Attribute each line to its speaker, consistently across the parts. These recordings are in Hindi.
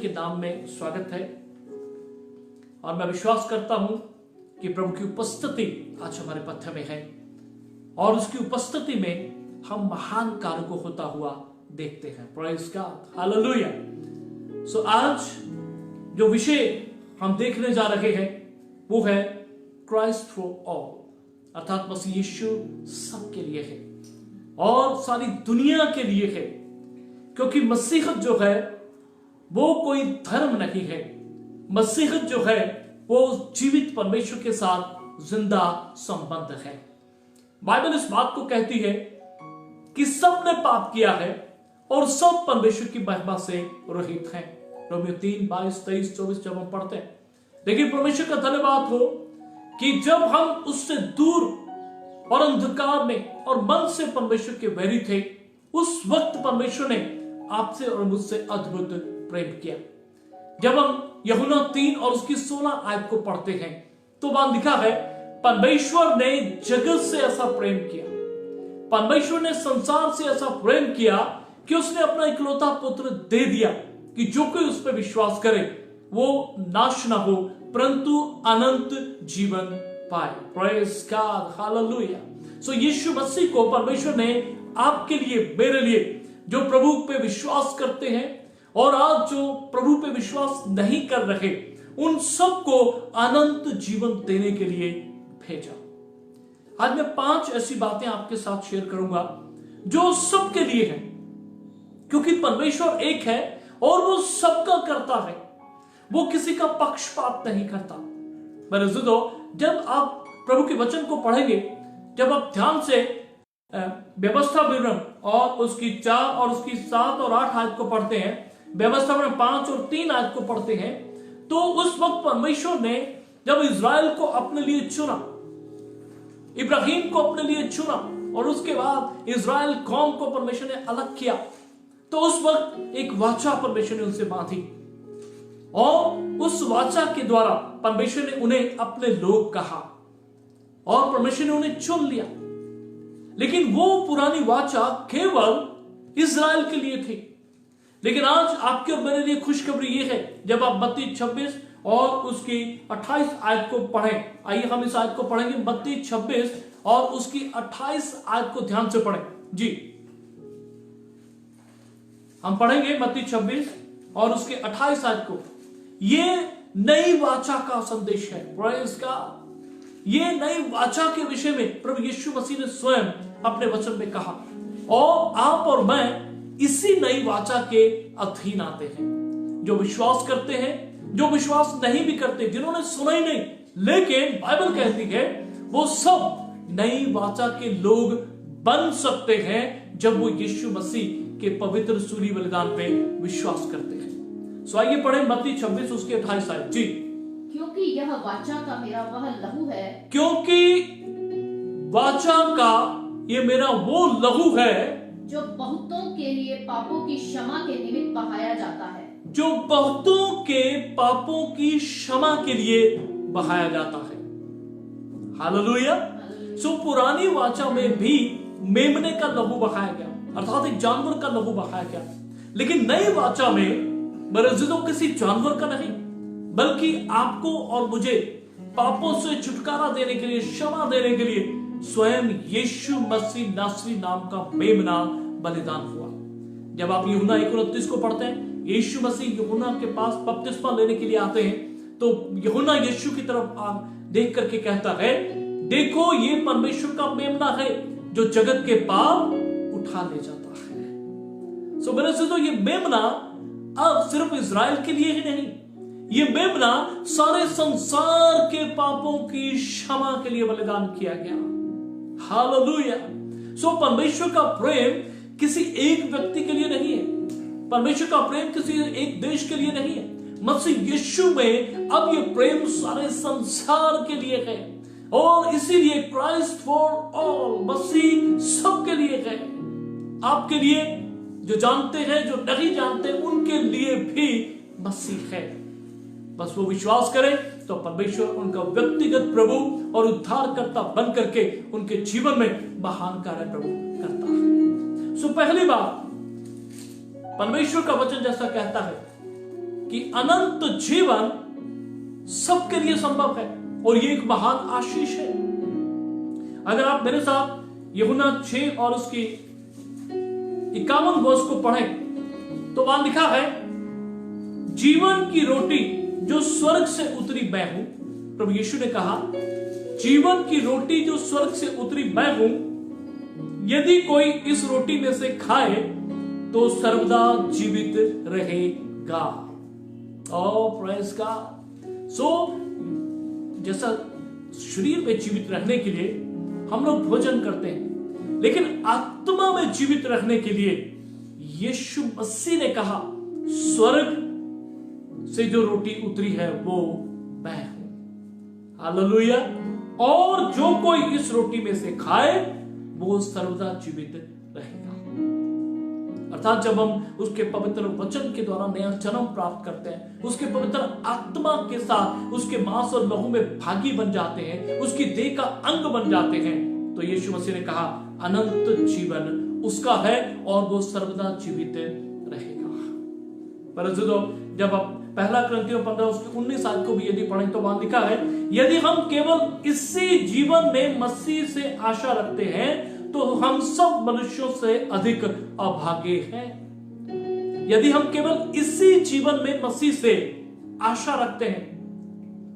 Speaker 1: के नाम में स्वागत है और मैं विश्वास करता हूं कि प्रभु की उपस्थिति आज हमारे पथ में है और उसकी उपस्थिति में हम महान कार्य को होता हुआ देखते हैं। Praise God, hallelujah. सो आज जो विषय हम देखने जा रहे हैं वो है क्राइस्ट फॉर ऑल, अर्थात मसीह यीशु सबके लिए है और सारी दुनिया के लिए है, क्योंकि मसीहत जो है वो कोई धर्म नहीं है। मसीहत जो है वो जीवित परमेश्वर के साथ जिंदा संबंध है। बाइबल इस बात को कहती है कि सब ने पाप किया है और सब परमेश्वर की महिमा से रहित हैं। रोमियो 3, 22, 23, 24 जब हम पढ़ते हैं, लेकिन परमेश्वर का धन्यवाद हो कि जब हम उससे दूर और अंधकार में और मन से परमेश्वर के वैरी थे, उस वक्त परमेश्वर ने आपसे और मुझसे अद्भुत प्रेम किया। जब हम यूहन्ना 3 और उसकी 16 आयत को पढ़ते हैं तो वहां लिखा है, परमेश्वर ने जगत से ऐसा प्रेम किया, परमेश्वर ने संसार से ऐसा प्रेम किया कि उसने अपना इकलौता पुत्र दे दिया कि जो कोई उस पर विश्वास करे वो नाश ना हो परंतु अनंत जीवन पाए। Praise God, hallelujah. So Yeshu Masih को परमेश्वर ने आपके लिए, मेरे लिए, जो प्रभु पे विश्वास करते हैं और आज जो प्रभु पे विश्वास नहीं कर रहे, उन सबको अनंत जीवन देने के लिए भेजा। आज मैं 5 ऐसी बातें आपके साथ शेयर करूंगा जो सबके लिए है, क्योंकि परमेश्वर एक है और वो सबका करता है, वो किसी का पक्षपात नहीं करता। मेरे अज़ीज़ों, जब आप प्रभु के वचन को पढ़ेंगे, जब आप ध्यान से व्यवस्था विवरण और उसकी 4 और उसकी 7 और 8 आयत को पढ़ते हैं, व्यवस्था विवरण 5 और 3 आयत को पढ़ते हैं, तो उस वक्त परमेश्वर ने जब इज़राइल को अपने लिए चुना, इब्राहिम को अपने लिए चुना और उसके बाद इज़राइल कौम को परमेश्वर ने अलग किया, तो उस वक्त एक वाचा परमेश्वर ने उनसे बांधी और उस वाचा के द्वारा परमेश्वर ने उन्हें अपने लोग कहा और परमेश्वर ने उन्हें चुन लिया। लेकिन वो पुरानी वाचा केवल इज़राइल के लिए थी। लेकिन आज आपके और मेरे लिए खुशखबरी ये है, जब आप मत्ती 26 और उसकी 28 आयत को पढ़ें, आइए हम इस आयत को पढ़ेंगे, मत्ती 26 और उसकी 28 आयत को ध्यान से पढ़ें। जी, हम पढ़ेंगे मत्ती 26 और उसके 28 आयत को। ये नई वाचा का संदेश है। Praise God. ये नई वाचा के विषय में प्रभु यीशु मसीह ने स्वयं अपने वचन में कहा और आप और मैं इसी नई वाचा के अधीन आते हैं। जो विश्वास करते हैं, जो विश्वास नहीं भी करते, जिन्होंने सुना ही नहीं, लेकिन बाइबल कहती है वो सब नई वाचा के लोग बन सकते हैं जब वो यीशु मसीह के पवित्र सूली बलिदान पे विश्वास करते हैं। सो आइए पढ़ें मत्ती 26 उसके 28 आयत। जी,
Speaker 2: क्योंकि यह वाचा का मेरा वह लहू है,
Speaker 1: क्योंकि वाचा का ये मेरा वो लहू है
Speaker 2: जो बहुतों के लिए पापों की क्षमा के निमित्त बहाया जाता है,
Speaker 1: जो बहुतों के पापों की क्षमा के लिए बहाया जाता है। हालेलुया। सो पुरानी वाचा में भी मेमने का लहू बहाया गया, अर्थात एक जानवर का लहू बहाया गया, लेकिन नई वाचा में मेरे अज़ीज़ों किसी जानवर का नहीं, बल्कि आपको और मुझे पापों से छुटकारा देने के लिए, क्षमा देने के लिए स्वयं यीशु मसीह नासरी नाम का मेमना बलिदान हुआ। जब आप यूहन्ना 1:29 को पढ़ते हैं, यीशु मसीह यूहन्ना के पास बपतिस्मा लेने के लिए आते हैं, तो यूहन्ना यीशु की तरफ देख करके कहता है, देखो ये परमेश्वर का मेमना है जो जगत के पाप उठा ले जाता है। सो मेरे से तो ये मेमना अब सिर्फ इज़राइल के लिए ही नहीं, ये मेमना सारे संसार के पापों की क्षमा के लिए बलिदान किया गया। हालेलुया। सो परमेश्वर का प्रेम किसी एक व्यक्ति के लिए नहीं है, परमेश्वर का प्रेम किसी एक देश के लिए नहीं है। मसीह यीशु में अब ये प्रेम सारे संसार के लिए है और इसीलिए क्राइस्ट फॉर ऑल, मसीह सबके लिए है। आपके लिए, जो जानते हैं, जो नहीं जानते, उनके लिए भी मसीह है। बस वो विश्वास करें तो परमेश्वर उनका व्यक्तिगत प्रभु और उद्धारकर्ता बन करके उनके जीवन में महान कार्य प्रभु करता है। सो पहली बात, परमेश्वर का वचन जैसा कहता है कि अनंत जीवन सबके लिए संभव है और ये एक महान आशीष है। अगर आप मेरे साथ यूहन्ना 6 और उसकी 51 वर्ष को पढ़ें तो वहां लिखा है, जीवन की रोटी जो स्वर्ग से उतरी मैं हूं। प्रभु यीशु ने कहा, जीवन की रोटी जो स्वर्ग से उतरी मैं हूं, यदि कोई इस रोटी में से खाए तो सर्वदा जीवित रहेगा। ओह प्रेज़ गॉड। सो जैसा शरीर में जीवित रहने के लिए हम लोग भोजन करते हैं, लेकिन आत्मा में जीवित रहने के लिए यीशु मसीह ने कहा, स्वर्ग से जो रोटी उतरी है वो मैं हूं। हालेलुया। और जो कोई इस रोटी में से खाए वो सर्वदा जीवित रहेगा। अर्थात जब हम उसके पवित्र वचन के द्वारा नया जन्म प्राप्त करते हैं, उसके पवित्र आत्मा के साथ उसके मांस और लहू में भागी बन जाते हैं, उसकी देह का अंग बन जाते हैं, तो यीशु मसीह ने कहा अनंत जीवन उसका है और वो सर्वदा जीवित रहेगा। पर जब आप पहला कुरिन्थियों 15 उसके 19 आयत को भी यदि पढ़ें तो वहां लिखा है, यदि हम केवल इसी जीवन में मसीह से आशा रखते हैं तो हम सब मनुष्यों से अधिक अभागे हैं। यदि हम केवल इसी जीवन में मसीह से आशा रखते हैं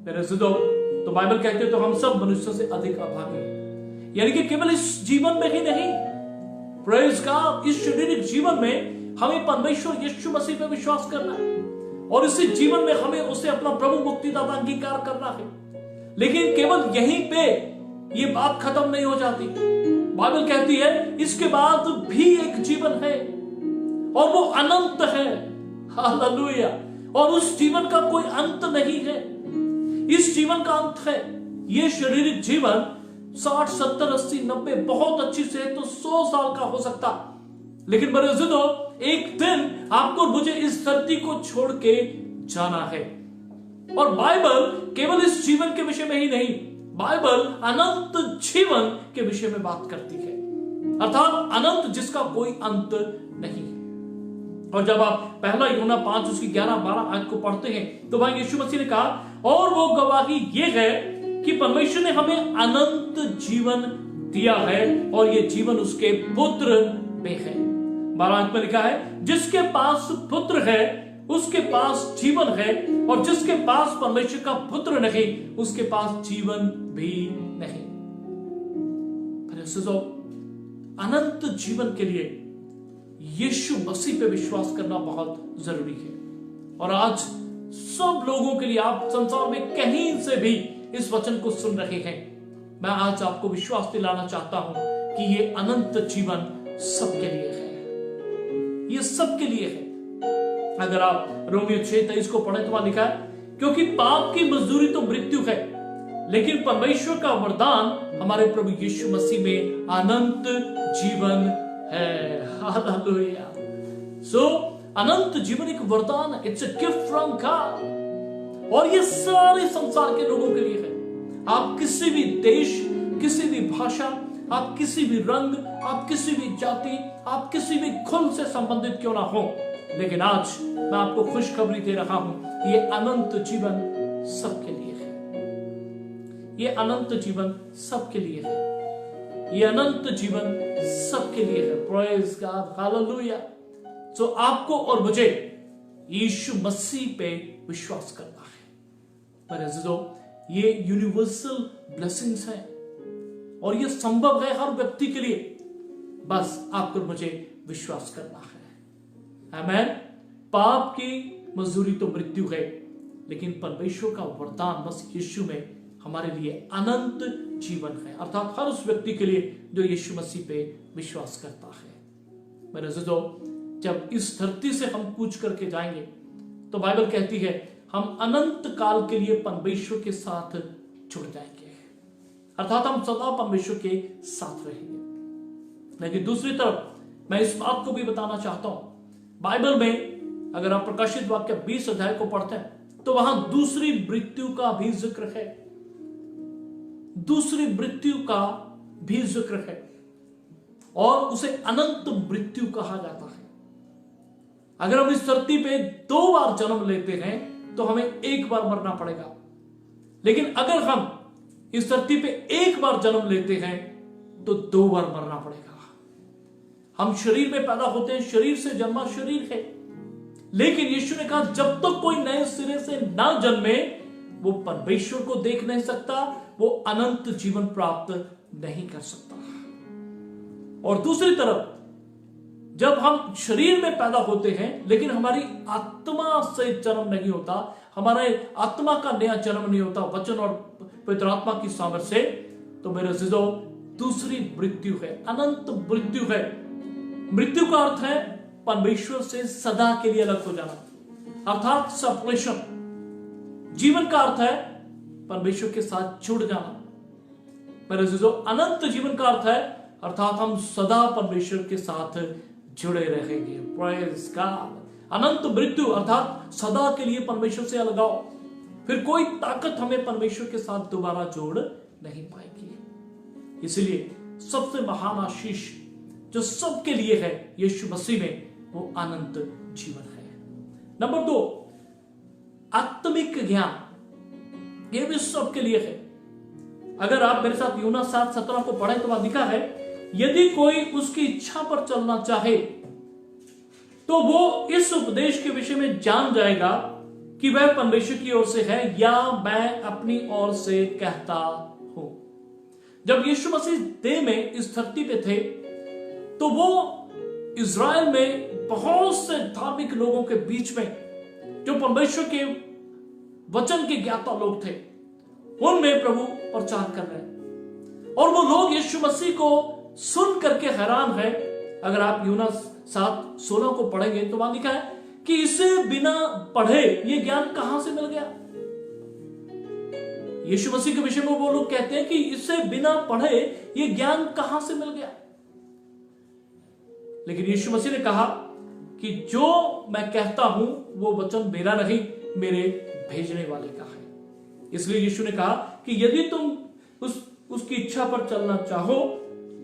Speaker 1: मेरे जुदो, तो बाइबल कहते हैं तो हम सब मनुष्यों से अधिक अभागे हैं। यानी कि केवल इस जीवन में ही नहीं, प्रेज़ गॉड, इस शारीरिक जीवन में हमें परमेश्वर यीशु मसीह पे विश्वास करना है और इसी जीवन में हमें उसे अपना प्रभु मुक्तिदाता अंगीकार करना है। लेकिन केवल यहीं पे ये बात खत्म नहीं हो जाती। बाइबल कहती है इसके बाद भी एक जीवन है और वो अनंत है। हालेलुया। और उस जीवन का कोई अंत नहीं है। इस जीवन का अंत है ये शारीरिक जीवन 60, 70, 80, 90 बहुत अच्छी से तो 100 साल का हो सकता, लेकिन मेरे ज़िदो एक दिन आपको मुझे इस धरती को छोड़ के जाना है। और बाइबल केवल इस जीवन के विषय में ही नहीं, बाइबल अनंत जीवन के विषय में बात करती है, अर्थात अनंत जिसका कोई अंत नहीं। और जब आप पहला यूहन्ना 5 उसकी 11-12 आयत को पढ़ते हैं तो भाई यीशु मसीह ने कहा, और वो गवाही ये है कि परमेश्वर ने हमें अनंत जीवन दिया है और ये जीवन उसके पुत्र में है। 12 आयत में लिखा है, जिसके पास पुत्र है उसके पास जीवन है और जिसके पास परमेश्वर का पुत्र नहीं उसके पास जीवन भी नहीं। अनंत जीवन के लिए यीशु मसीह पे विश्वास करना बहुत जरूरी है। और आज सब लोगों के लिए, आप संसार में कहीं से भी इस वचन को सुन रहे हैं, मैं आज आपको विश्वास दिलाना चाहता हूं कि ये अनंत जीवन सबके लिए है, ये सबके लिए है। अगर आप रोमियो 6:23 को पढ़ें तो वहां लिखा है, क्योंकि पाप की मजदूरी तो मृत्यु है, लेकिन परमेश्वर का वरदान हमारे प्रभु यीशु मसीह में अनंत जीवन है। हालेलुया। सो अनंत जीवन एक वरदान है, it's a gift from God और ये सारे संसार के लोगों के लिए है। आप किसी भी देश, किसी भी भाषा, आप किसी भी रंग, आप किसी भी जाति, आप किसी भी कुल से संबंधित क्यों ना हो, लेकिन आज मैं आपको खुशखबरी दे रहा हूं, ये अनंत जीवन सबके लिए है। ये अनंत जीवन सबके लिए है। ये अनंत जीवन सबके लिए है। Praise God, hallelujah. तो आपको और मुझे यीशु मसीह पे विश्वास करना है। मेरे अज़ीज़ों, ये यूनिवर्सल ब्लेसिंग्स है और ये संभव है हर व्यक्ति के लिए, बस आपको मुझे विश्वास करना है। आमीन। पाप की मजदूरी तो मृत्यु है, लेकिन परमेश्वर का वरदान बस यीशु में हमारे लिए अनंत जीवन है, अर्थात हर उस व्यक्ति के लिए जो यीशु मसीह पे विश्वास करता है। मेरे अज़ीज़ों, जब इस धरती से हम कूच करके जाएंगे तो बाइबल कहती है हम अनंत काल के लिए परमेश्वर के साथ जुड़ जाएंगे, अर्थात हम सदा परमेश्वर के साथ रहेंगे। लेकिन दूसरी तरफ मैं इस बात को भी बताना चाहता हूं, बाइबल में अगर आप प्रकाशित वाक्य 20 अध्याय को पढ़ते हैं तो वहां दूसरी मृत्यु का भी जिक्र है, दूसरी मृत्यु का भी जिक्र है और उसे अनंत मृत्यु कहा जाता है। अगर हम इस धरती पे 2 बार जन्म लेते हैं तो हमें 1 बार मरना पड़ेगा, लेकिन अगर हम इस धरती पे 1 बार जन्म लेते हैं तो 2 बार मरना पड़ेगा। हम शरीर में पैदा होते हैं, शरीर से जन्मा शरीर है, लेकिन यीशु ने कहा जब तक कोई नए सिरे से ना जन्मे वो परमेश्वर को देख नहीं सकता, वो अनंत जीवन प्राप्त नहीं कर सकता। और दूसरी तरफ जब हम शरीर में पैदा होते हैं लेकिन हमारी आत्मा से जन्म नहीं होता, हमारे आत्मा का नया जन्म नहीं होता वचन और पवित्र आत्मा की सामर्थ्य से, तो मेरे अजीजों दूसरी मृत्यु है, अनंत मृत्यु है। मृत्यु का अर्थ है परमेश्वर से सदा के लिए अलग हो जाना, अर्थात सेपरेशन। जीवन का अर्थ है परमेश्वर के साथ जुड़ जाना। मेरे अजीजों अनंत जीवन का अर्थ है अर्थात हम सदा परमेश्वर के साथ जुड़े रहेंगे। Praise God. अनंत मृत्यु अर्थात सदा के लिए परमेश्वर से अलगाव, फिर कोई ताकत हमें परमेश्वर के साथ दोबारा जोड़ नहीं पाएगी। इसलिए सबसे महान आशीष जो सबके लिए है यीशु मसीह में, वो अनंत जीवन है। नंबर 2, आत्मिक ज्ञान, ये भी सबके लिए है। अगर आप मेरे साथ यूहन्ना 7:17 को पढ़ें तो वहां लिखा है, यदि कोई उसकी इच्छा पर चलना चाहे तो वो इस उपदेश के विषय में जान जाएगा कि वह परमेश्वर की ओर से है या मैं अपनी ओर से कहता हूं। जब यीशु मसीह देह में इस धरती पे थे तो वो इज़राइल में बहुत से धार्मिक लोगों के बीच में जो परमेश्वर के वचन के ज्ञाता लोग थे, उनमें प्रभु प्रचार कर रहे हैं। और वो लोग यीशु मसीह को सुन करके हैरान है। अगर आप यूहन्ना 7:16 को पढ़ेंगे तो वहां लिखा है कि इसे बिना पढ़े ये ज्ञान कहां से मिल गया। यीशु मसीह के विषय में वो लोग कहते हैं कि इसे बिना पढ़े ये ज्ञान कहां से मिल गया। लेकिन यीशु मसीह ने कहा कि जो मैं कहता हूं वो वचन मेरा नहीं, मेरे भेजने वाले का है। इसलिए यीशु ने कहा कि यदि तुम उसकी इच्छा पर चलना चाहो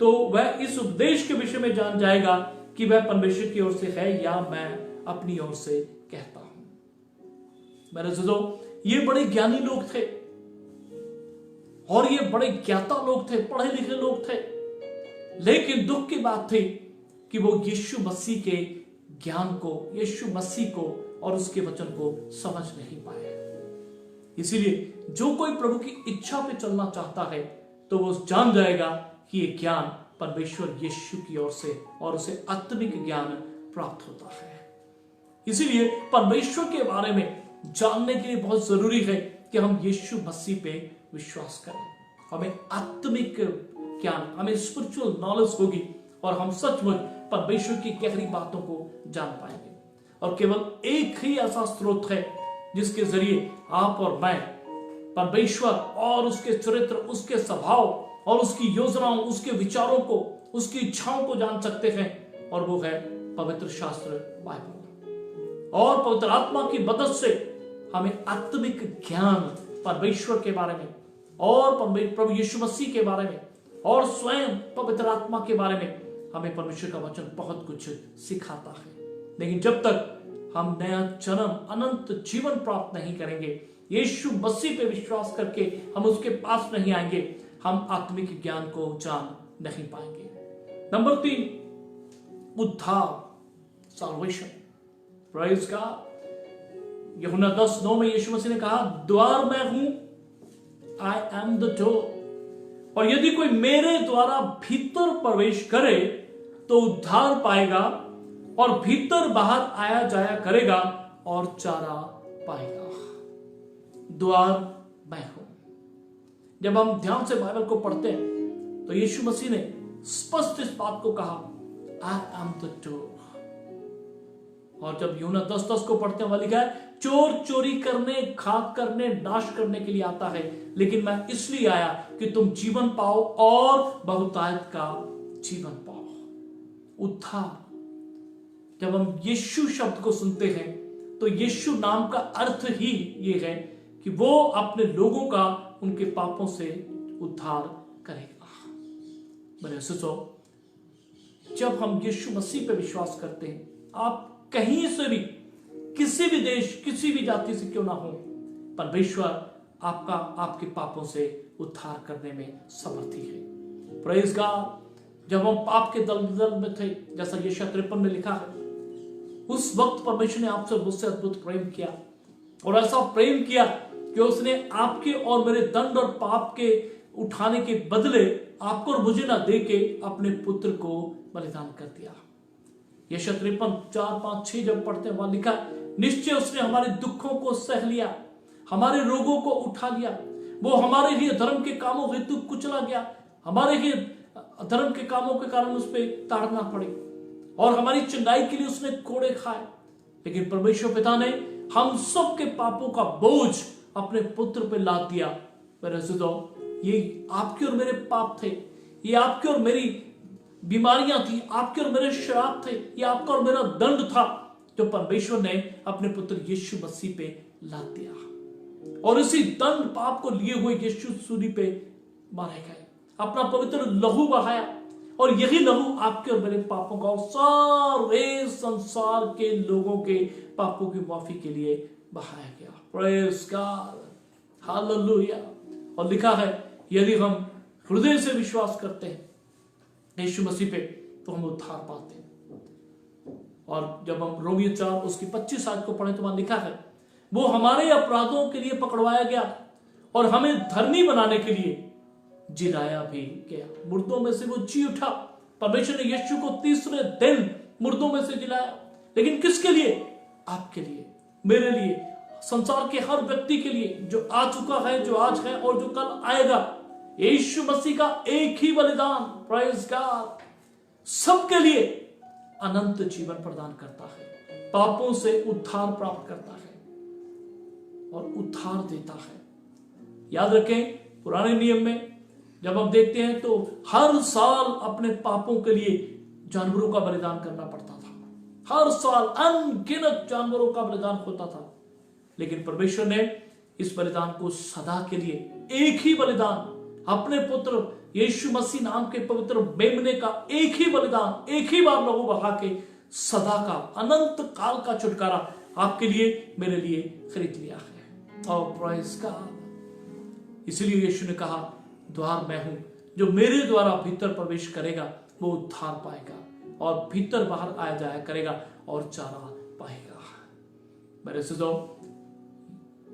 Speaker 1: तो वह इस उपदेश के विषय में जान जाएगा कि वह परमेश्वर की ओर से है या मैं अपनी ओर से कहता हूं। मेरे अजीजों, ये बड़े ज्ञानी लोग थे और ये बड़े ज्ञाता लोग थे, पढ़े लिखे लोग थे, लेकिन दुख की बात थी कि वो यीशु मसीह के ज्ञान को, यीशु मसीह को और उसके वचन को समझ नहीं पाए। इसीलिए जो कोई प्रभु की इच्छा पे चलना चाहता है तो वो जान जाएगा कि ये ज्ञान परमेश्वर यीशु की ओर से और उसे आत्मिक ज्ञान प्राप्त होता है। इसीलिए परमेश्वर के बारे में जानने के लिए बहुत जरूरी है कि हम यीशु मसीह पे विश्वास करें। हमें आत्मिक ज्ञान, हमें स्पिरिचुअल नॉलेज होगी और हम सचमुच परमेश्वर की गहरी बातों को जान पाएंगे। और केवल एक ही ऐसा स्रोत है जिसके जरिए आप और मैं परमेश्वर और उसके चरित्र, उसके स्वभाव और उसकी योजनाओं, उसके विचारों को, उसकी इच्छाओं को जान सकते हैं, और वो है पवित्र शास्त्र बाइबल। और पवित्र आत्मा की मदद से हमें आत्मिक ज्ञान परमेश्वर के बारे में और प्रभु यीशु मसीह के बारे में और स्वयं पवित्र आत्मा के बारे में हमें परमेश्वर का वचन बहुत कुछ सिखाता है। लेकिन जब तक हम नया जन्म, अनंत जीवन प्राप्त नहीं करेंगे, यीशु मसीह पे विश्वास करके हम उसके पास नहीं आएंगे, हम आत्मिक ज्ञान को जान नहीं पाएंगे। नंबर 3, उद्धार, साल्वेशन। Praise God. यूहन्ना 10:9 में यीशु मसीह ने कहा, द्वार मैं हूं, आई एम द डोर, और यदि कोई मेरे द्वारा भीतर प्रवेश करे तो उद्धार पाएगा और भीतर बाहर आया जाया करेगा और चारा पाएगा। द्वार मैं हूं। जब हम ध्यान से बाइबल को पढ़ते हैं तो यीशु मसीह ने स्पष्ट इस बात को कहा, आई एम द डोर। और जब यूहन्ना 10:10 को पढ़ते हैं वहां लिखा है, चोर चोरी करने, घात करने, नाश करने के लिए आता है, लेकिन मैं इसलिए आया कि तुम जीवन पाओ और बहुतायत का जीवन पाओ। उद्धार। जब हम यीशु शब्द को सुनते हैं तो यीशु नाम का अर्थ ही ये है कि वो अपने लोगों का उनके पापों से उद्धार करेगा। मेरे दोस्तों, जब हम यीशु मसीह पे विश्वास करते हैं, आप कहीं से भी, किसी भी देश, किसी भी जाति से क्यों ना हो, परमेश्वर आपका, आपके पापों से उद्धार करने में समर्थी है। Praise God. जब हम पाप के दलदल में थे, जैसा यशायाह 53 में लिखा है, उस वक्त परमेश्वर ने आपसे मुझसे अद्भुत प्रेम किया, और ऐसा प्रेम किया कि उसने आपके और मेरे दंड और पाप के उठाने के बदले आपको और मुझे ना दे के अपने पुत्र को बलिदान कर दिया। यशायाह 53 4, 5, 6 जब पढ़ते हैं, वहां लिखा, निश्चय उसने हमारे दुखों को सह लिया, हमारे रोगों को उठा लिया, वो हमारे लिए धर्म के कामों हेतु कुचला गया, हमारे लिए धर्म के कामों के कारण उस पर ताड़ना पड़ी, और हमारी चंगाई के लिए उसने कोड़े खाए। लेकिन परमेश्वर पिता ने हम सब के पापों का बोझ अपने पुत्र पे लाद दिया। मेरे अज़ीज़ों, ये आपके और मेरे पाप थे, ये आपके और मेरी बीमारियां थी, आपके और मेरे श्राप थे, ये आपका और मेरा दंड था, जो परमेश्वर ने अपने पुत्र यीशु मसीह पे लाद दिया। और इसी दंड पाप को लिए हुए यीशु सूली पे मारे गए, अपना पवित्र लहू बहाया, और यही लहू आपके और मेरे पापों का और सारे संसार के लोगों के पापों की माफी के लिए बहाया गया। Praise God, hallelujah. और लिखा है, यदि हम हृदय से विश्वास करते हैं यीशु मसीह पे, तो हम उद्धार पाते हैं। और जब हम रोमियो 4 उसकी 25 आयत को पढ़ें, तो वहां लिखा है, वो हमारे अपराधों के लिए पकड़वाया गया और हमें धर्मी बनाने के लिए जिलाया भी गया। मुर्दों में से वो जी उठा। परमेश्वर ने यीशु को तीसरे दिन मुर्दों में से जिलाया। लेकिन किसके लिए? आपके लिए, मेरे लिए, संसार के हर व्यक्ति के लिए, जो आ चुका है, जो आज है और जो कल आएगा। यीशु मसीह का एक ही बलिदान, प्रेज़ गॉड, सबके लिए अनंत जीवन प्रदान करता है, पापों से उद्धार प्राप्त करता है और उद्धार देता है। याद रखें, पुराने नियम में जब हम देखते हैं तो हर साल अपने पापों के लिए जानवरों का बलिदान करना पड़ता था। हर साल अनगिनत जानवरों का बलिदान होता था। लेकिन परमेश्वर ने इस बलिदान को सदा के लिए, एक ही बलिदान, अपने पुत्र यीशु मसीह नाम के पवित्र मेमने का एक ही बलिदान, एक ही बार लहू बहा के सदा का, अनंत काल का छुटकारा आपके लिए, मेरे लिए खरीद लिया है। और प्रेज़ गॉड, इसलिए यीशु ने कहा, द्वार मैं हूं, जो मेरे द्वारा भीतर प्रवेश करेगा वो उद्धार पाएगा और भीतर बाहर आया जाया करेगा और चारा पाएगा। मेरे अज़ीज़ों,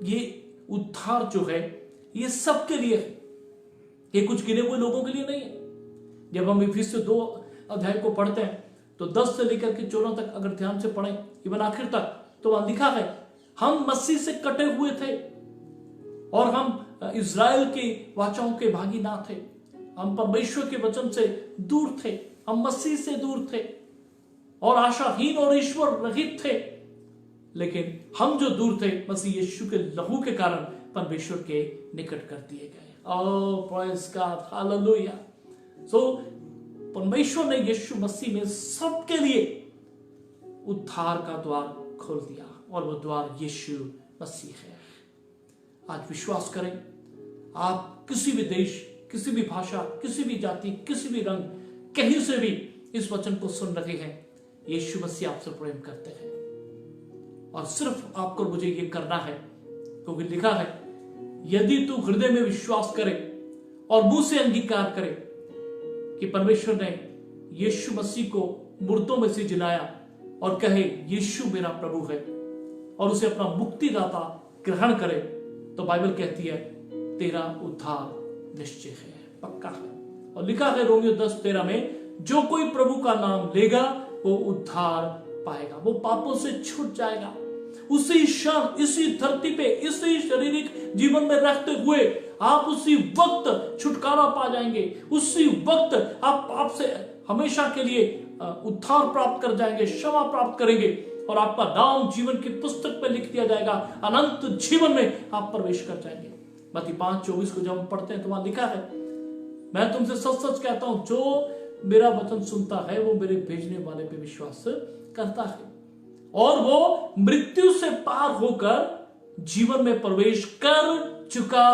Speaker 1: ये उद्धार जो है ये सबके लिए है, ये कुछ गिने हुए लोगों के लिए नहीं है। जब हम इफिसियों 2 अध्याय को पढ़ते हैं तो 10 से लेकर के 14 तक अगर ध्यान से पढ़ें, इवन आखिर तक, तो वहां लिखा है, हम मसीह से कटे हुए थे और हम इज़राइल की वाचाओं के भागी ना थे, हम परमेश्वर के वचन से दूर थे, हम मसीह से दूर थे और आशाहीन और ईश्वर रहित थे। लेकिन हम जो दूर थे, मसीह यीशु के लहू के कारण परमेश्वर के निकट कर दिए गए। ओह प्रेज़ गॉड, हालेलुया। सो परमेश्वर ने यीशु मसीह में सबके लिए उद्धार का द्वार खोल दिया और वो द्वार यीशु मसीह है। आज विश्वास करें, आप किसी भी देश, किसी भी भाषा, किसी भी जाति, किसी भी रंग, कहीं से भी इस वचन को सुन रहे हैं, यीशु मसीह आपसे प्रेम करते हैं और सिर्फ आपको मुझे ये करना है, क्योंकि लिखा है, यदि तू हृदय में विश्वास करे और मुंह से अंगीकार करे कि परमेश्वर ने यीशु मसीह को मुर्दों में से जिलाया और कहे यीशु मेरा प्रभु है और उसे अपना मुक्तिदाता ग्रहण करे, तो बाइबल कहती है तेरा उद्धार निश्चय है, पक्का है। और लिखा है रोमियो 10:13 में, जो कोई प्रभु का नाम लेगा वो उद्धार पाएगा, वो पापों से छूट जाएगा। उसी क्षण, इसी धरती पे, इसी शारीरिक जीवन में रहते हुए आप उसी वक्त छुटकारा पा जाएंगे, उसी वक्त आप पाप से हमेशा के लिए उद्धार प्राप्त कर जाएंगे, क्षमा प्राप्त करेंगे और आपका नाम जीवन की पुस्तक में लिख दिया जाएगा, अनंत जीवन में आप प्रवेश कर जाएंगे। मत्ती 5:24 को जब हम पढ़ते हैं तो वहां लिखा है, मैं तुमसे सच सच कहता हूं, जो मेरा वचन सुनता है वो मेरे भेजने वाले पे विश्वास करता है और वो मृत्यु से पार होकर जीवन में प्रवेश कर चुका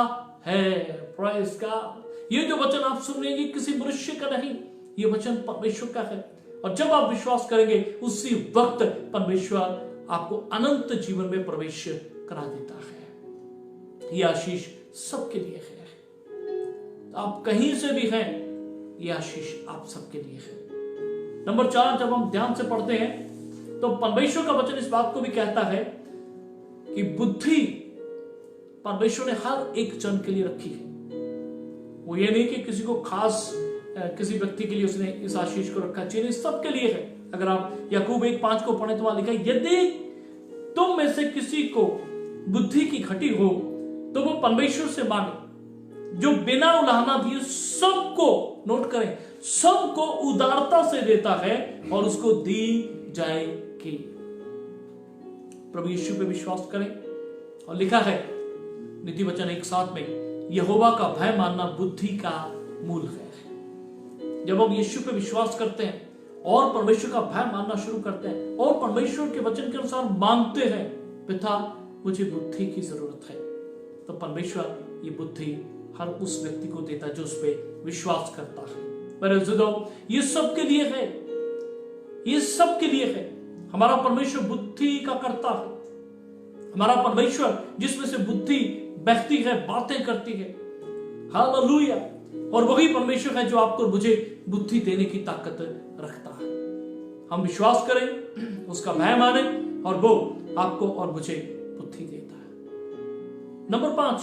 Speaker 1: है। Praise God. ये जो वचन आप सुन रहे हैं ये किसी मनुष्य का नहीं, ये वचन परमेश्वर का है। और जब आप विश्वास करेंगे उसी वक्त परमेश्वर आपको अनंत जीवन में प्रवेश करा देता है। यह आशीष सबके लिए है। आप कहीं से भी हैं, यह आशीष आप सबके लिए है। नंबर 4, जब हम ध्यान से पढ़ते हैं तो परमेश्वर का वचन इस बात को भी कहता है कि बुद्धि परमेश्वर ने हर एक जन के लिए रखी है। वो ये नहीं कि किसी को खास किसी व्यक्ति के लिए उसने इस आशीष को रखा, चाहिए सबके लिए है। अगर आप याकूब 1:5 को पढ़े तो वहां लिखा है, यदि तुम में से किसी को बुद्धि की घटी हो तो वो परमेश्वर से मांगे जो बिना उलाहना दिए सबको, नोट करें, सबको उदारता से देता है और उसको दी जाएगी। प्रभु यीशु पे विश्वास करें। और लिखा है नीति वचन 1:7 में, यहोवा का भय मानना बुद्धि का मूल है। जब हम यीशु पे विश्वास करते हैं और परमेश्वर का भय मानना शुरू करते हैं और परमेश्वर के वचन के अनुसार मांगते हैं, पिता मुझे बुद्धि की जरूरत है, तो परमेश्वर ये बुद्धि हर उस व्यक्ति को देता जो उस पर विश्वास करता है। मेरे जुदो, ये सबके लिए है, ये सबके लिए है। हमारा परमेश्वर बुद्धि का करता है। हमारा परमेश्वर जिसमें से बुद्धि बहती है, बातें करती है। हालेलुया। और वही परमेश्वर है जो आपको और मुझे बुद्धि देने की ताकत रखता है। हम विश्वास करें, उसका भय माने और वो आपको और मुझे बुद्धि देता है। नंबर 5,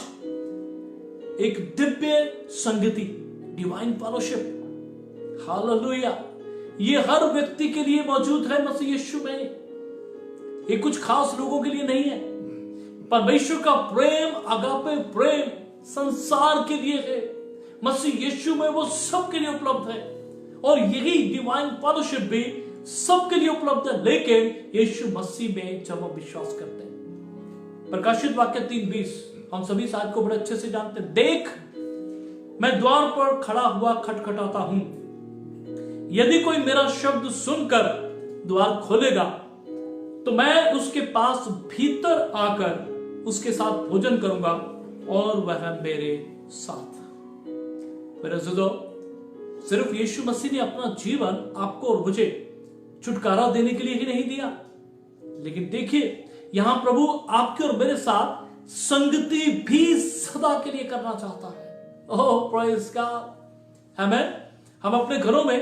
Speaker 1: एक दिव्य संगति, डिवाइन फेलोशिप। हालेलुया। ये हर व्यक्ति के लिए मौजूद है मसीह यीशु में। ये कुछ खास लोगों के लिए नहीं है। परमेश्वर का प्रेम, अगापे प्रेम संसार के लिए है। मसीह यीशु में वो सबके लिए उपलब्ध है और यही डिवाइन फेलोशिप भी सबके लिए उपलब्ध है, लेकिन यीशु मसीह में जब हम विश्वास करते हैं। प्रकाशित वाक्य 3:20, हम सभी शायद को बड़े अच्छे से जानते हैं, देख मैं द्वार पर खड़ा हुआ खटखटाता हूं, यदि कोई मेरा शब्द सुनकर द्वार खोलेगा तो मैं उसके पास भीतर आकर उसके साथ भोजन करूंगा और वह मेरे साथ। मेरे अज़ीज़ों, सिर्फ यीशु मसीह ने अपना जीवन आपको और मुझे छुटकारा देने के लिए ही नहीं दिया, लेकिन देखिए यहां प्रभु आपके और मेरे साथ संगति भी सदा के लिए करना चाहता है। ओह प्रेज़ गॉड। आमेन। हम अपने घरों में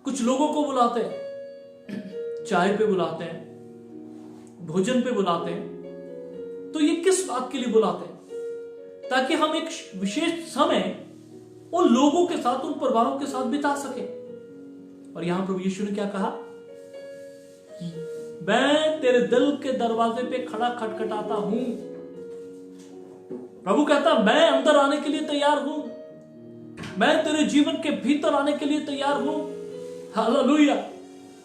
Speaker 1: कुछ लोगों को बुलाते हैं, चाय पे बुलाते हैं, भोजन पे बुलाते हैं, तो ये किस बात के लिए बुलाते हैं? ताकि हम एक विशेष समय उन लोगों के साथ, उन परिवारों के साथ बिता सके। और यहां प्रभु यीशु ने क्या कहा? मैं तेरे दिल के दरवाजे पे खड़ा खटखटाता हूं। प्रभु कहता मैं अंदर आने के लिए तैयार हूं, मैं तेरे जीवन के भीतर आने के लिए तैयार हूं। हालेलुया।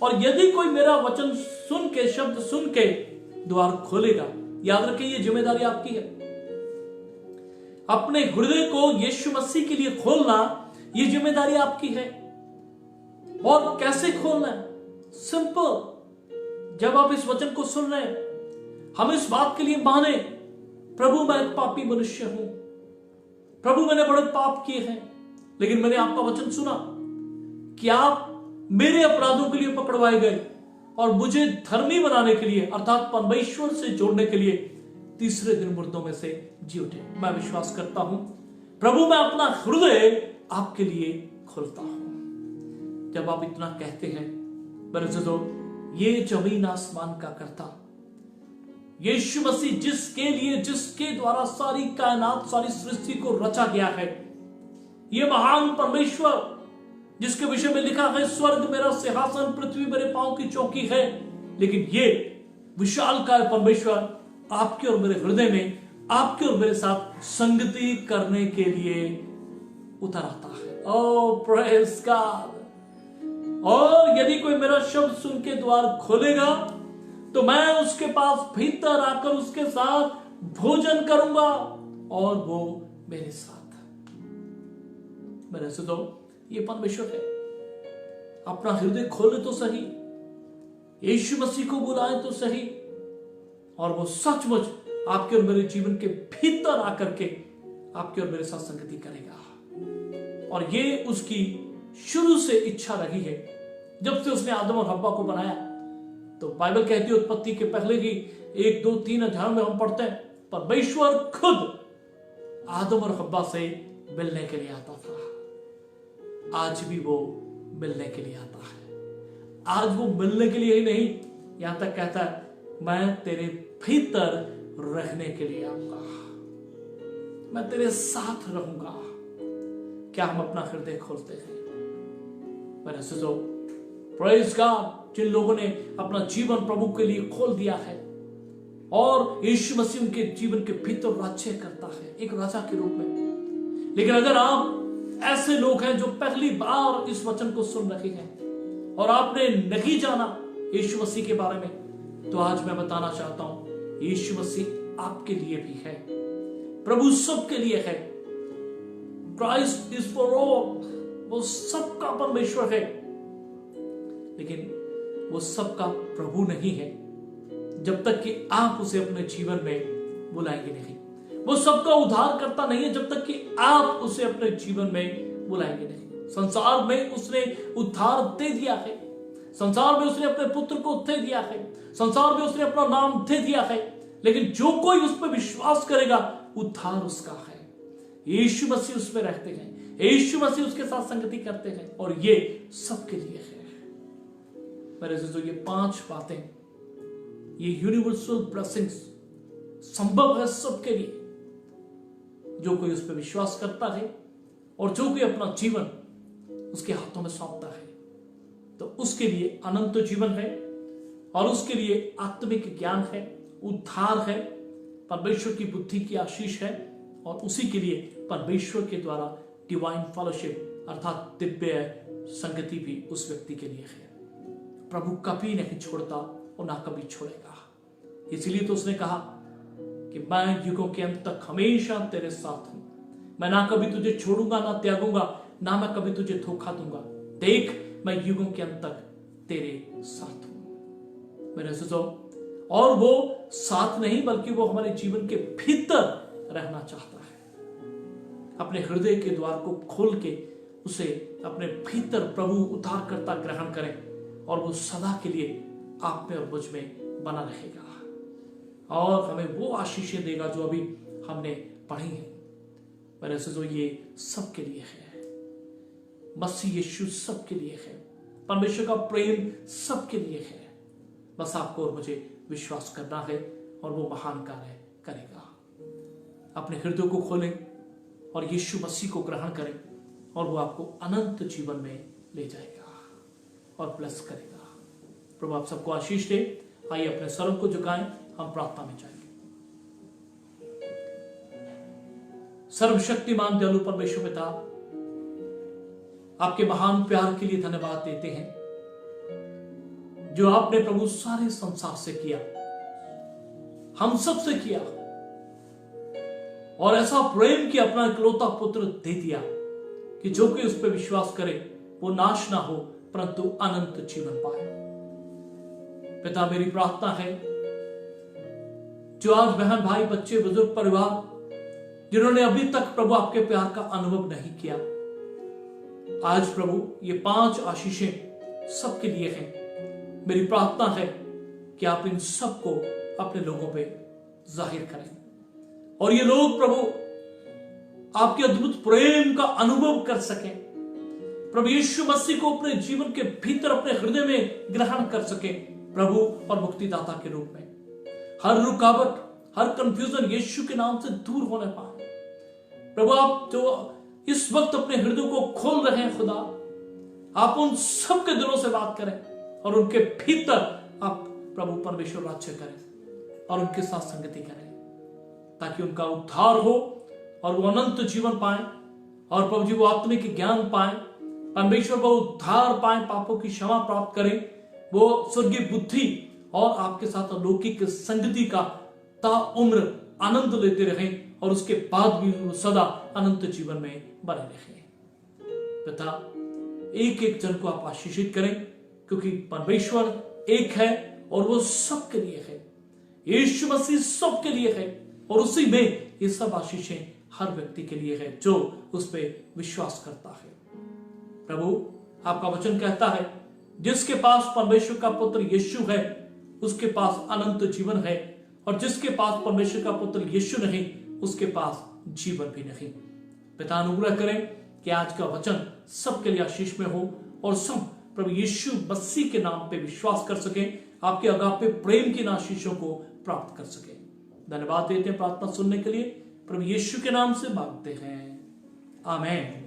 Speaker 1: और यदि कोई मेरा वचन सुन के, शब्द सुन के द्वार खोलेगा, याद रखिए ये जिम्मेदारी आपकी है। अपने हृदय को यीशु मसीह के लिए खोलना, ये जिम्मेदारी आपकी है। और कैसे खोलना है? सिंपल। जब आप इस वचन को सुन रहे हैं, हम इस बात के लिए माने, प्रभु मैं एक पापी मनुष्य हूं, प्रभु मैंने बड़े पाप किए हैं, लेकिन मैंने आपका वचन सुना कि आप मेरे अपराधों के लिए पकड़वाए गए और मुझे धर्मी बनाने के लिए, अर्थात परमेश्वर से जोड़ने के लिए तीसरे दिन मुर्दों में से जी उठे। मैं विश्वास करता हूं प्रभु, मैं अपना हृदय आपके लिए खोलता हूं। जब आप इतना कहते हैं मेरे अज़ीज़ों, ये जमीन आसमान का करता यीशु मसीह, जिसके लिए, जिसके द्वारा सारी कायनात, सारी सृष्टि को रचा गया है, ये महान परमेश्वर जिसके विषय में लिखा है, स्वर्ग मेरा सिंहासन, पृथ्वी मेरे पांव की चौकी है, लेकिन ये विशालकाय परमेश्वर आपके और मेरे हृदय में, आपके और मेरे साथ संगति करने के लिए उतर आता है। ओह प्रेज़ गॉड। और यदि कोई मेरा शब्द सुन के द्वार खोलेगा तो मैं उसके पास भीतर आकर उसके साथ भोजन करूंगा और वो मेरे साथ। मेरे से तो ये परमेश्वर है। अपना हृदय खोले तो सही, यीशु मसीह को बुलाए तो सही, और वो सचमुच आपके और मेरे जीवन के भीतर आकर के आपके और मेरे साथ संगति करेगा। और ये उसकी शुरू से इच्छा रही है। जब से उसने आदम और हव्वा को बनाया, तो बाइबल कहती है उत्पत्ति के पहले ही 1, 2, 3 अध्यायों में हम पढ़ते हैं परमेश्वर खुद आदम और हव्वा से मिलने के लिए आता था। आज भी वो मिलने के लिए आता है। आज वो मिलने के लिए ही नहीं, यहां तक कहता है मैं तेरे भीतर रहने के लिए आऊंगा, मैं तेरे साथ रहूंगा। क्या हम अपना हृदय खोलते हैं? मेरे सुनो, प्रेज गॉड, जिन लोगों ने अपना जीवन प्रभु के लिए खोल दिया है और यीशु मसीह उनके जीवन के भीतर राज्य करता है एक राजा के रूप में। लेकिन अगर आप ऐसे लोग हैं जो पहली बार इस वचन को सुन रहे हैं और आपने नहीं जाना यीशु मसीह के बारे में, तो आज मैं बताना चाहता हूं यीशु मसीह आपके लिए भी है। प्रभु सबके लिए है। Christ is for all. वो सबका परमेश्वर है, लेकिन वो सबका प्रभु नहीं है जब तक कि आप उसे अपने जीवन में बुलाएंगे नहीं। वो सबका उद्धार करता नहीं है जब तक कि आप उसे अपने जीवन में बुलाएंगे नहीं। संसार में उसने उद्धार दे दिया है, संसार में उसने अपने पुत्र को दे दिया है, संसार में उसने अपना नाम दे दिया है, लेकिन जो कोई उस पर विश्वास करेगा उद्धार उसका है। यीशु मसीह उसमें रहते हैं, यीशु मसीह उसके साथ संगति करते हैं और ये सबके लिए है। मेरे दोस्तों, ये 5 बातें, ये यूनिवर्सल ब्लेसिंग्स संभव है सबके लिए, जो कोई उस पर विश्वास करता है और जो कोई अपना जीवन उसके हाथों में सौंपता है, तो उसके लिए अनंत जीवन है और उसके लिए आत्मिक ज्ञान है, उद्धार है, परमेश्वर की बुद्धि की आशीष है और उसी के लिए परमेश्वर के द्वारा डिवाइन फेलोशिप अर्थात दिव्य संगति भी उस व्यक्ति के लिए है। प्रभु कभी नहीं छोड़ता और ना कभी छोड़ेगा। इसलिए तो उसने कहा कि मैं युगों के अंत तक हमेशा तेरे साथ हूं, मैं ना कभी तुझे छोड़ूंगा ना त्यागूंगा, ना मैं कभी तुझे धोखा दूंगा। देख, मैं युगों के अंत तक तेरे साथ हूं। मेरे दोस्तों, और वो साथ नहीं बल्कि वो हमारे जीवन के भीतर रहना चाहता है। अपने हृदय के द्वार को खोल के उसे अपने भीतर प्रभु उद्धारकर्ता ग्रहण करें और वो सदा के लिए आप में और मुझ में बना रहेगा और हमें वो आशीषें देगा जो अभी हमने पढ़ी है। मेरे दोस्तों, ये सबके लिए है। मसीह यीशु सबके लिए है। परमेश्वर का प्रेम सबके लिए है। बस आपको और मुझे विश्वास करना है और वो महान कार्य करेगा। अपने हृदय को खोलें और यीशु मसीह को ग्रहण करें और वो आपको अनंत जीवन में ले जाएगा और ब्लेस करेगा। प्रभु आप सबको आशीष दे। आइए अपने सरों को झुकाएं, हम प्रार्थना में जाएंगे। सर्वशक्तिमान दयालु परमेश्वर पिता, आपके महान प्यार के लिए धन्यवाद देते हैं जो आपने प्रभु सारे संसार से किया, हम सब से किया और ऐसा प्रेम कि अपना इकलौता पुत्र दे दिया कि जो कोई उस पर विश्वास करे वो नाश ना हो परंतु अनंत जीवन पाए। पिता, मेरी प्रार्थना है जो आज बहन भाई बच्चे बुजुर्ग परिवार जिन्होंने अभी तक प्रभु आपके प्यार का अनुभव नहीं किया, आज प्रभु ये 5 आशीषें सबके लिए हैं। मेरी प्रार्थना है कि आप इन सबको अपने लोगों पे जाहिर करें और ये लोग प्रभु आपके अद्भुत प्रेम का अनुभव कर सकें। प्रभु यीशु मसीह को अपने जीवन के भीतर अपने हृदय में ग्रहण कर सके प्रभु और मुक्तिदाता के रूप में। हर रुकावट, हर कंफ्यूजन यीशु के नाम से दूर होने पाए। प्रभु आप जो इस वक्त अपने हृदय को खोल रहे हैं, खुदा आप उन सबके दिलों से बात करें और उनके भीतर आप प्रभु परमेश्वर राज्य करें और उनके साथ संगति करें ताकि उनका उद्धार हो और वो अनंत जीवन पाए और प्रभु जी वो आत्मिक ज्ञान पाए, परमेश्वर को उद्धार पाए, पापों की क्षमा प्राप्त करें, वो स्वर्गीय बुद्धि और आपके साथ अलौकिक संगति का ताउम्र आनंद लेते रहें और उसके बाद भी वो सदा अनंत जीवन में बने रहें। पिता, एक एक जन को आप आशीषित करें क्योंकि परमेश्वर एक है और वो सबके लिए है। यीशु मसीह सबके लिए है और उसी में ये सब आशीषें हर व्यक्ति के लिए है जो उस पर विश्वास करता है। प्रभु, आपका वचन कहता है जिसके पास परमेश्वर का पुत्र यीशु है उसके पास अनंत जीवन है, और जिसके पास परमेश्वर का पुत्र यीशु नहीं उसके पास जीवन भी नहीं। पिता, अनुग्रह करें कि आज का वचन सबके लिए आशीष में हो और सब प्रभु यीशु मसीह के नाम पे विश्वास कर सकें, आपके अगापे प्रेम की आशीषों को प्राप्त कर सकें। धन्यवाद देते हैं प्रार्थना सुनने के लिए, प्रभु यीशु के नाम से मांगते हैं, आमीन।